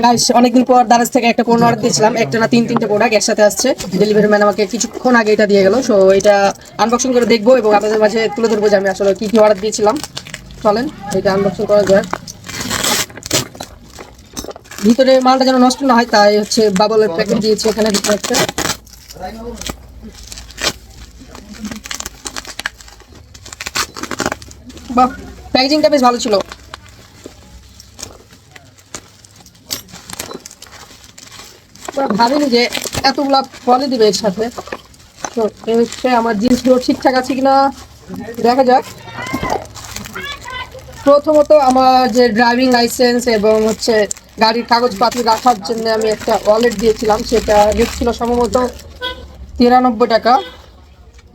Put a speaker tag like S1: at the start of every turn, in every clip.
S1: Guys অনেকদিন পর দারাজ থেকে একটা পণ্য অর্ডার দিয়েছিলাম, একটা না তিনটে প্রোডাক্ট একসাথে আসছে। ডেলিভারি ম্যান আমাকে কিছুক্ষণ আগে এটা দিয়ে গেল। সো এটা আনবক্সিং করে দেখবো এবং আপনাদের মাঝে তুলে ধরবো যে আমি আসলে কি কি অর্ডার দিয়েছিলাম। চলেন এটা আনবক্সিং করা যায়। ভিতরে মালটা যেন নষ্ট না হয় তাই হচ্ছে বাবলের প্যাকেট দিয়েছে এখানে ভিতরে একটা। বাহ, প্যাকেজিংটা বেশ ভালো ছিল। ভাবিনি যে এতগুলা ফলে দিবে এর সাথে। তো এই হচ্ছে আমার জিনিসগুলো ঠিকঠাক আছে কিনা দেখা যাক। প্রথমত আমার যে ড্রাইভিং লাইসেন্স এবং হচ্ছে গাড়ির কাগজপত্র রাখার জন্য আমি একটা ওয়ালেট দিয়েছিলাম, সেটা রেট ছিল সম্ভবত 93 টাকা,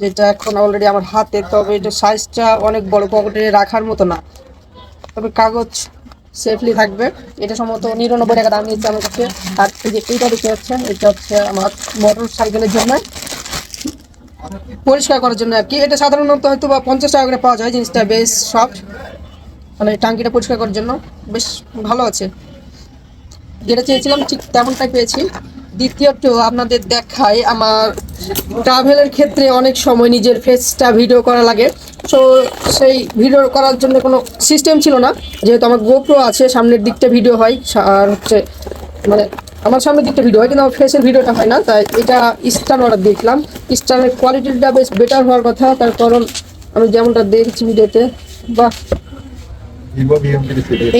S1: যেটা এখন অলরেডি আমার হাতে। তবে এটা সাইজটা অনেক বড়, পকেটে রাখার মতো না, তবে কাগজ সেফলি থাকবে। এটা সম্ভবত 99 টাকা দাম নিয়েছে আমার কাছে। আর এই যে এইটা দেখতে পাচ্ছেন, এটা হচ্ছে আমার মোটর সাইকেলের জন্য পরিষ্কার করার জন্য আর কি। এটা সাধারণত হয়তো বা 50 টাকা করে পাওয়া যায়। জিনিসটা বেশ সফট, মানে টাঙ্কিটা পরিষ্কার করার জন্য বেশ ভালো আছে। যেটা চেয়েছিলাম ঠিক তেমনটাই পেয়েছি। দ্বিতীয়ত আপনাদের দেখাই, আমার ট্রাভেলের ক্ষেত্রে অনেক সময় নিজের ফেসটা ভিডিও করা লাগে। সো সেই ভিডিও করার জন্য কোনো সিস্টেম ছিল না, যেহেতু আমার গোপ্রো আছে, সামনের দিকটা ভিডিও হয় আর হচ্ছে মানে আমার সামনের দিকটা ভিডিও হয় কিন্তু আমার ফেসের ভিডিওটা হয় না। তাই এটা স্টার অর্ডার দিয়েছিলাম। স্টারের কোয়ালিটিটা বেশ বেটার হওয়ার কথা, তার কারণ আমি যেমনটা দেখছি ভিডিওতে। বা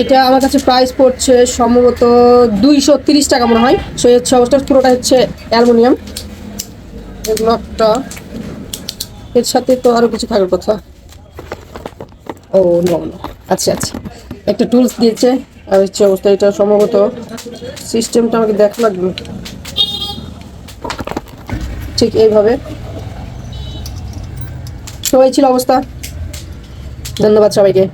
S1: এটা আমার কাছে প্রাইস পড়ছে সম্ভবত 230 টাকা মনে হয়। সো হচ্ছে অবস্থা পুরোটা হচ্ছে অ্যালুমিনিয়াম। এগুলো একটা, এর সাথে তো আরো কিছু থাকার কথা। ও নো, আচ্ছা আচ্ছা, একটা টুলস দিয়েছে। আর হচ্ছে অবস্থা এটা সম্ভবত সিস্টেমটা আমাকে দেখা লাগবে ঠিক এইভাবে। তো এই ছিল অবস্থা। ধন্যবাদ সবাইকে।